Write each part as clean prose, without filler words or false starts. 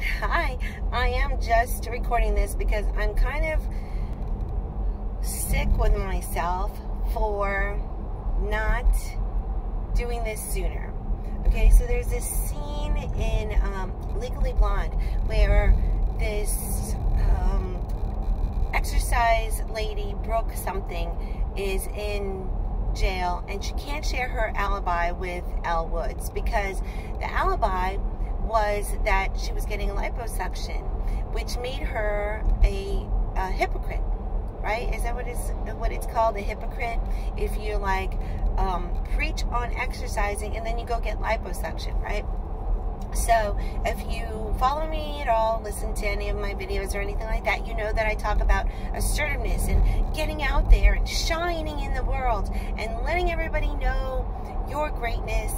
Hi, I am just recording this because I'm kind of sick with myself for not doing this sooner. Okay, so there's this scene in Legally Blonde where this exercise lady, Brooke something, is in jail and she can't share her alibi with Elle Woods because the alibi was that she was getting liposuction, which made her a hypocrite, right? Is that what it's called, a hypocrite? If you like preach on exercising and then you go get liposuction, right? So if you follow me at all, listen to any of my videos or anything like that, you know that I talk about assertiveness and getting out there and shining in the world and letting everybody know your greatness.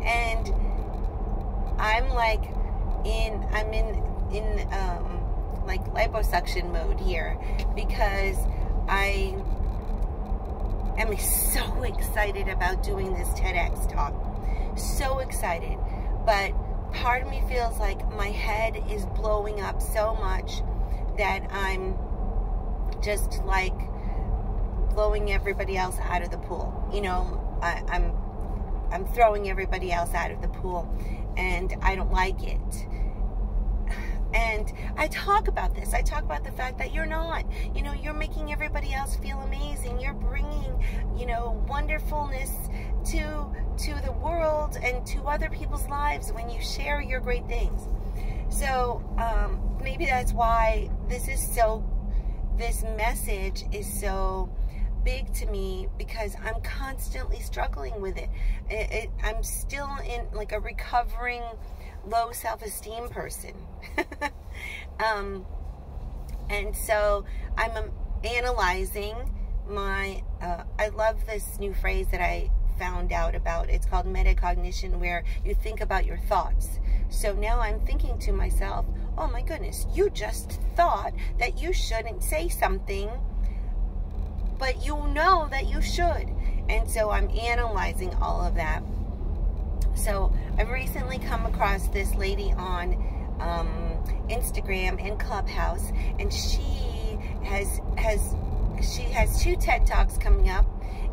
And I'm like in like liposuction mode here because I am so excited about doing this TEDx talk. So excited, but part of me feels like my head is blowing up so much that I'm just like blowing everybody else out of the pool. You know, I'm throwing everybody else out of the pool, and I don't like it. And I talk about this. I talk about the fact that you're not. You know, you're making everybody else feel amazing. You're bringing, you know, wonderfulness to the world and to other people's lives when you share your great things. So maybe that's why this message is so big to me, because I'm constantly struggling with it. I'm still in like a recovering low self-esteem person. And so I'm analyzing my, I love this new phrase that I found out about. It's called Metacognition, where you think about your thoughts. So now I'm thinking to myself, oh my goodness, you just thought that you shouldn't say something, but you know that you should. And so I'm analyzing all of that. So I've recently come across this lady on Instagram and Clubhouse, and she has 2 TED Talks coming up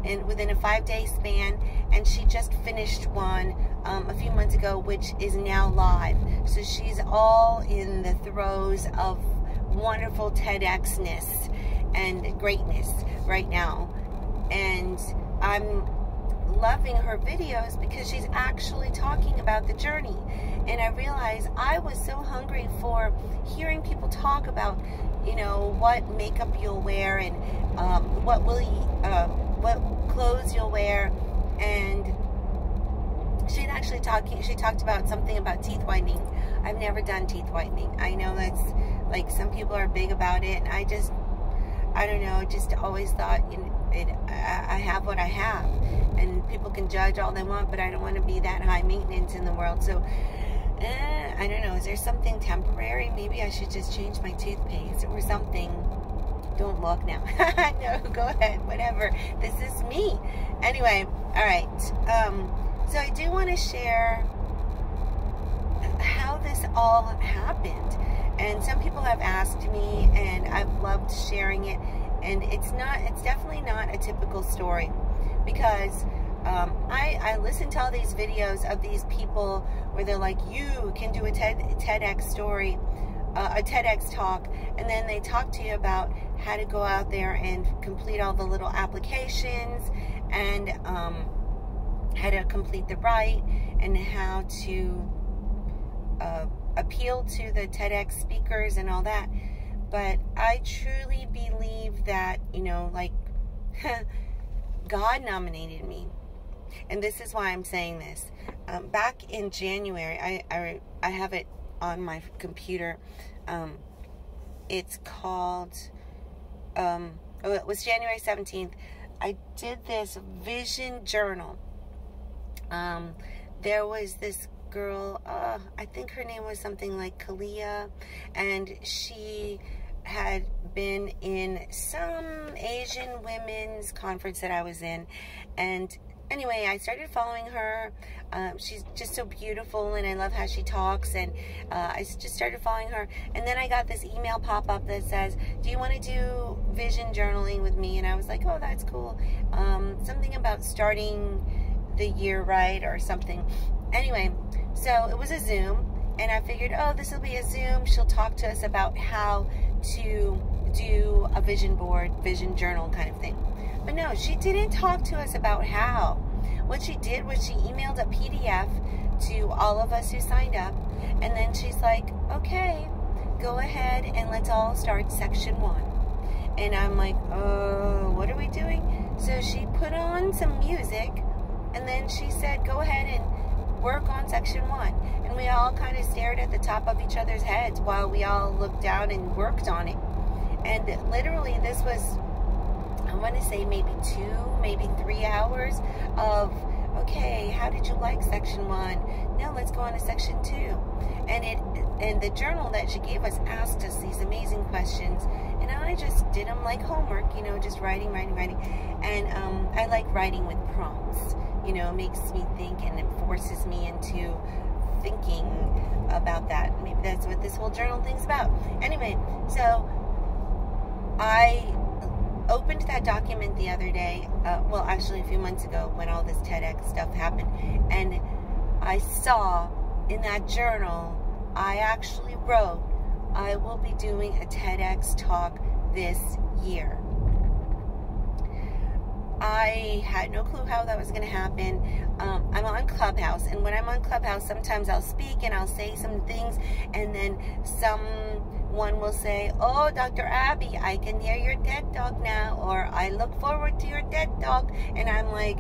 and within a 5-day span, and she just finished one a few months ago, which is now live. So she's all in the throes of wonderful TEDxness and greatness right now, and I'm loving her videos because she's actually talking about the journey. And I realized I was so hungry for hearing people talk about, you know, what makeup you'll wear and what clothes you'll wear. And she talked about something about teeth whitening. I've never done teeth whitening. I know that's like, some people are big about it, and I don't know, just always thought, you know, I have what I have, and people can judge all they want, but I don't want to be that high maintenance in the world. So I don't know, is there something temporary? Maybe I should just change my toothpaste or something. Don't look now. No, go ahead, whatever. This is me. Anyway, all right. So I do want to share how this all happened. And some people have asked me, and I've loved sharing it. And it's definitely not a typical story, because I listen to all these videos of these people where they're like, you can do a TEDx story, a TEDx talk, and then they talk to you about how to go out there and complete all the little applications, and how to complete the write, and how to appeal to the TEDx speakers and all that. But I truly believe that, you know, like, God nominated me. And this is why I'm saying this. Back in January, I have it on my computer. It's called, it was January 17th. I did this vision journal. There was this girl, I think her name was something like Kalia, and she had been in some Asian women's conference that I was in, and anyway, I started following her. She's just so beautiful, and I love how she talks, and I just started following her. And then I got this email pop-up that says, do you want to do vision journaling with me? And I was like, oh, that's cool. Something about starting the year right or something. Anyway, so it was a Zoom, and I figured, oh, this will be a Zoom. She'll talk to us about how to do a vision board, vision journal kind of thing. But no, she didn't talk to us about how. What she did was she emailed a PDF to all of us who signed up, and then she's like, okay, go ahead and let's all start section 1. And I'm like, oh, what are we doing? So she put on some music, and then she said, go ahead and work on section 1. And we all kind of stared at the top of each other's heads while we all looked down and worked on it. And literally this was, I want to say maybe 2, maybe 3 hours of, okay, how did you like section 1? Now let's go on to section 2. And the journal that she gave us asked us these amazing questions, and I just did them like homework, you know, just writing. And I like writing with prompts, you know, it makes me think, and it forces me into thinking about that. Maybe that's what this whole journal thing's about. Anyway, so I opened that document the other day, well, actually a few months ago when all this TEDx stuff happened, and I saw in that journal, I actually wrote, I will be doing a TEDx talk this year. I had no clue how that was going to happen. I'm on Clubhouse, and when I'm on Clubhouse, sometimes I'll speak and I'll say some things, and then someone will say, oh, Dr. Abby, I can hear your TED Talk now, or I look forward to your TED Talk. And I'm like,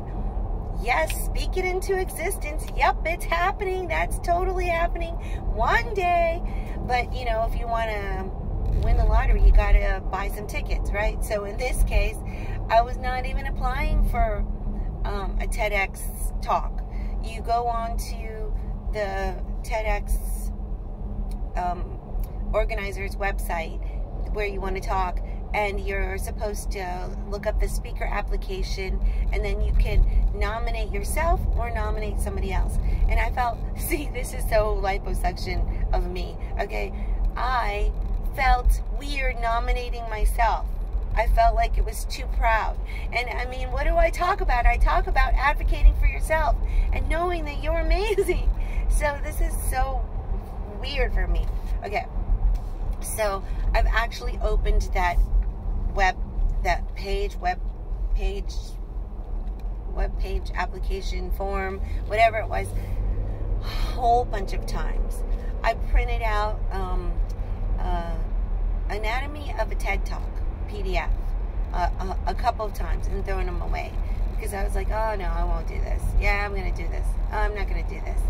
yes, speak it into existence. Yep, it's happening. That's totally happening one day. But, you know, if you want to win the lottery, you got to buy some tickets, right? So in this case, I was not even applying for a TEDx talk. You go on to the TEDx organizer's website where you want to talk, and you're supposed to look up the speaker application, and then you can nominate yourself or nominate somebody else. And I felt, see, this is so liposuction of me, okay? I felt weird nominating myself. I felt like it was too proud. And I mean, what do I talk about? I talk about advocating for yourself and knowing that you're amazing. So this is so weird for me. Okay, so I've actually opened that web page application form, whatever it was, a whole bunch of times. I printed out Anatomy of a TED Talk PDF a couple of times and throwing them away because I was like, oh no, I won't do this. Yeah, I'm going to do this. I'm not going to do this.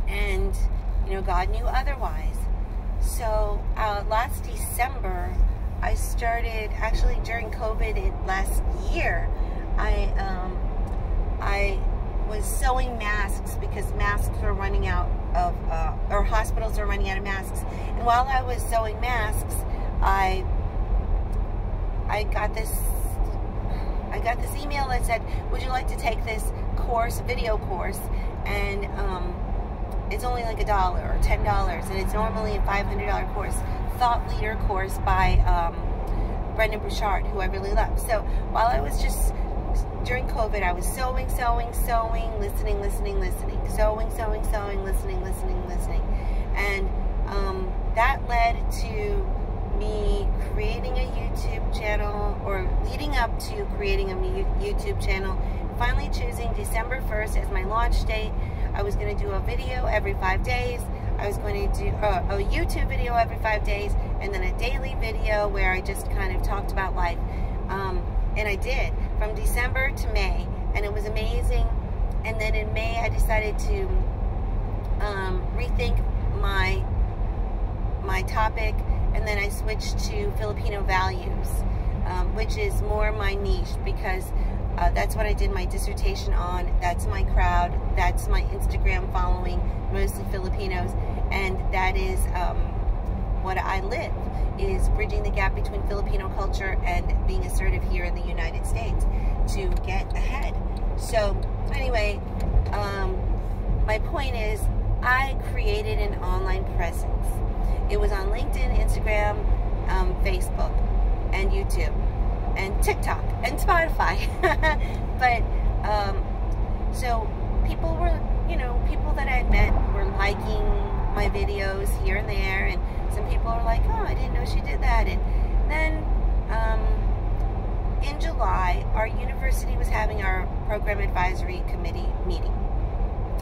And, you know, God knew otherwise. So last December, I started, actually during COVID last year, I was sewing masks because masks were running out of, or hospitals were running out of masks. And while I was sewing masks, I got this email that said, would you like to take this course, video course, and it's only like $1 or $10, and it's normally a $500 course, thought leader course by Brendan Bouchard, who I really love. So while I was just, during COVID, I was sewing, listening, sewing, listening, and that led to me creating a YouTube channel, or leading up to creating a YouTube channel, finally choosing December 1st as my launch date. I was going to do a video every 5 days. I was going to do a YouTube video every 5 days, and then a daily video where I just kind of talked about life. And I did, from December to May, and it was amazing. And then in May, I decided to rethink my topic, and then I switched to Filipino values, which is more my niche, because that's what I did my dissertation on. That's my crowd. That's my Instagram following, mostly Filipinos, and that is what I live, is bridging the gap between Filipino culture and being assertive here in the United States to get ahead. So anyway, my point is, I created an online presence. It was on LinkedIn, Instagram, Facebook, and YouTube, and TikTok, and Spotify. But, so people were, people that I had met were liking my videos here and there, and some people were like, oh, I didn't know she did that. And then, in July, our university was having our program advisory committee meeting.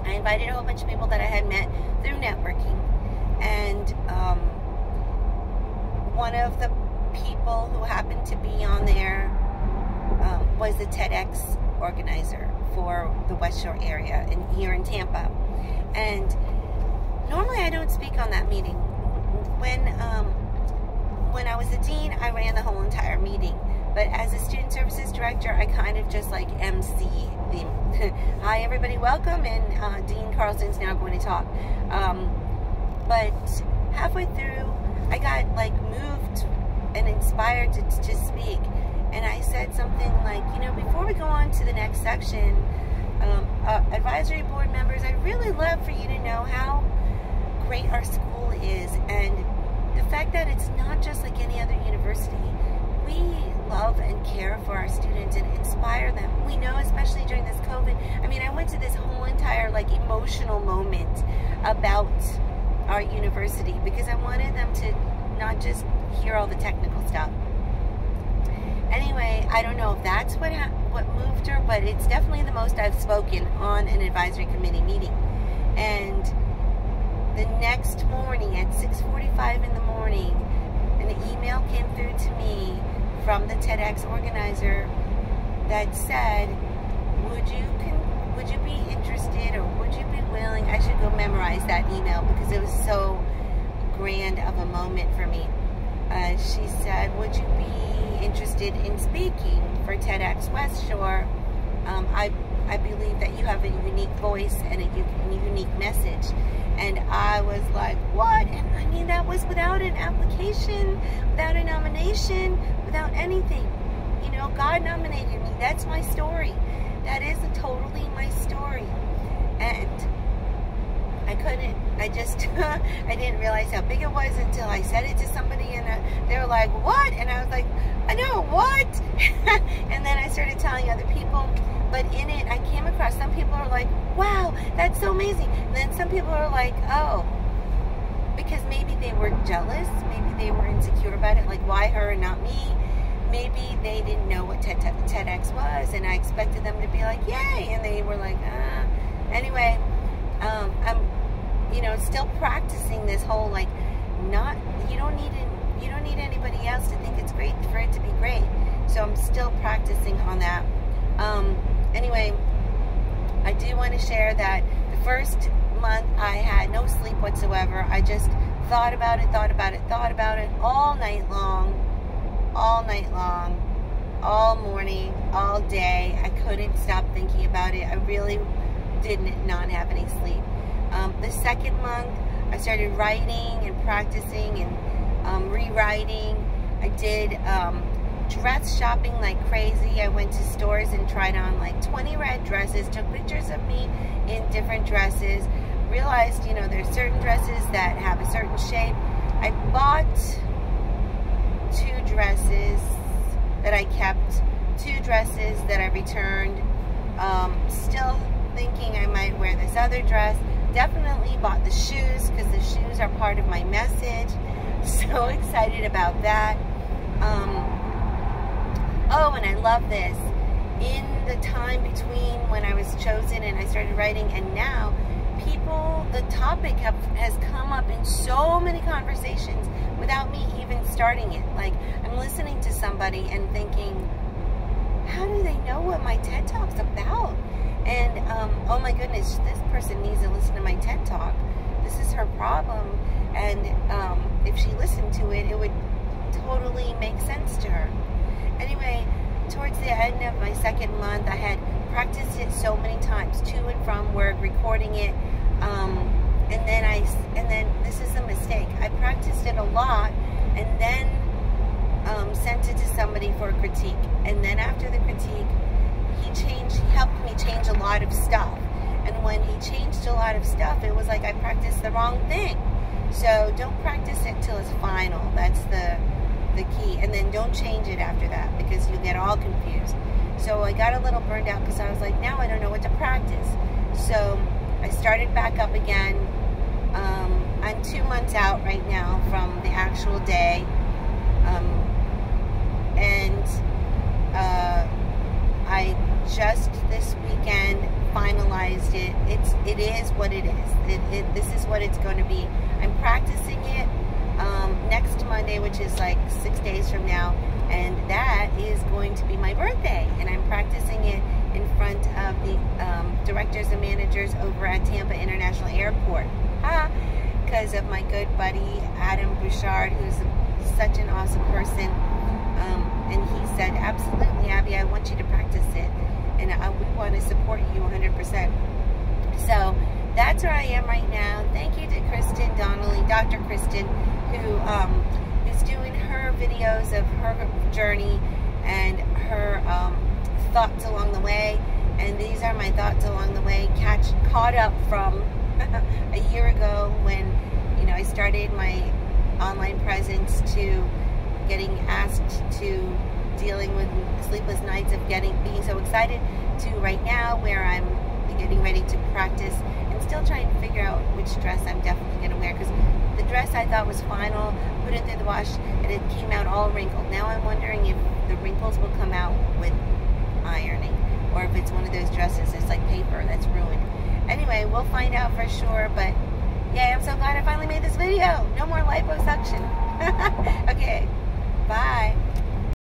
I invited a whole bunch of people that I had met through networking, and one of the people who happened to be on there was the TEDx organizer for the West Shore area here in Tampa. And normally I don't speak on that meeting. When I was the dean, I ran the whole entire meeting. But as a student services director, I kind of just like MC the hi everybody, welcome, and Dean Carlson's now going to talk. But halfway through, I got like moved and inspired to speak, and I said something like, before we go on to the next section, advisory board members, I'd really love for you to know how great our school is, and the fact that it's not just like any other university. We love and care for our students and inspire them. We know, especially during this COVID, I went to this whole entire like emotional moment about our university because I wanted them to not just hear all the technical stuff. Anyway, I don't know if that's what moved her, but it's definitely the most I've spoken on an advisory committee meeting. And the next morning at 6:45 in the morning, an email came through to me from the TEDx organizer that said, would you be interested, or would you be willing? I should go memorize that email because it was so grand of a moment for me. She said, would you be interested in speaking for TEDx West Shore? I believe that you have a unique voice and a unique message. And I was like, what? And that was without an application, without a nomination, without anything. God nominated me. That's my story. That is totally my story. And I didn't realize how big it was until I said it to somebody, and they were like, what? And I was like, I know, what? And then I started telling other people. But in it, I came across, some people are like, wow, that's so amazing. And then some people are like, oh, because maybe they were jealous, maybe they were insecure about it, like, why her and not me? Maybe they didn't know what TEDx was, and I expected them to be like, yay, and they were like, ah. Anyway, I'm, still practicing this whole, like, you don't need anybody else to think it's great for it to be great. So I'm still practicing on that. Anyway, I do want to share that the first month I had no sleep whatsoever. I just thought about it all night long, all morning, all day. I couldn't stop thinking about it. I really did not have any sleep. The second month, I started writing and practicing and rewriting. I did dress shopping like crazy. I went to stores and tried on like 20 red dresses, took pictures of me in different dresses, realized, there's certain dresses that have a certain shape. I bought 2 dresses that I kept, 2 dresses that I returned, still thinking I might wear this other dress. Definitely bought the shoes because the shoes are part of my message. So excited about that. Oh, and I love this. In the time between when I was chosen and I started writing and now, the topic has come up in so many conversations without me even starting it. Like, I'm listening to somebody and thinking, how do they know what my TED Talk's about? And, oh my goodness, this person needs to listen to my TED Talk. This is her problem. And if she listened to it, it would totally make sense to her. Anyway, towards the end of my second month, I had practiced it so many times, to and from work, recording it, and then this is a mistake. I practiced it a lot, and then sent it to somebody for a critique. And then after the critique, he helped me change a lot of stuff. And when he changed a lot of stuff, it was like I practiced the wrong thing. So don't practice it till it's final. That's the key. And then don't change it after that, because you get all confused. So I got a little burned out because I was like, now I don't know what to practice. So I started back up again. I'm 2 months out right now from the actual day. I just this weekend finalized it. It is what it is. This is what it's going to be. I'm practicing it next Monday, which is like 6 days from now, and that is going to be my birthday, and I'm practicing it in front of the directors and managers over at Tampa International Airport, because of my good buddy Adam Bouchard, who's such an awesome person. And he said, absolutely, Abby, I want you to practice it, and we want to support you 100%. So that's where I am right now. Thank you to Kristen Donnelly, Dr. Kristen, who is doing her videos of her journey and her thoughts along the way. And these are my thoughts along the way, caught up from a year ago when, you know, I started my online presence, to getting asked to dealing with sleepless nights of being so excited, to right now where I'm getting ready to practice and still trying to figure out which dress I'm definitely going to wear, because the dress I thought was final, put it through the wash, and it came out all wrinkled. Now I'm wondering if the wrinkles will come out with ironing, or if it's one of those dresses that's like paper that's ruined. Anyway, we'll find out for sure, but yay, I'm so glad I finally made this video. No more liposuction. Okay, bye.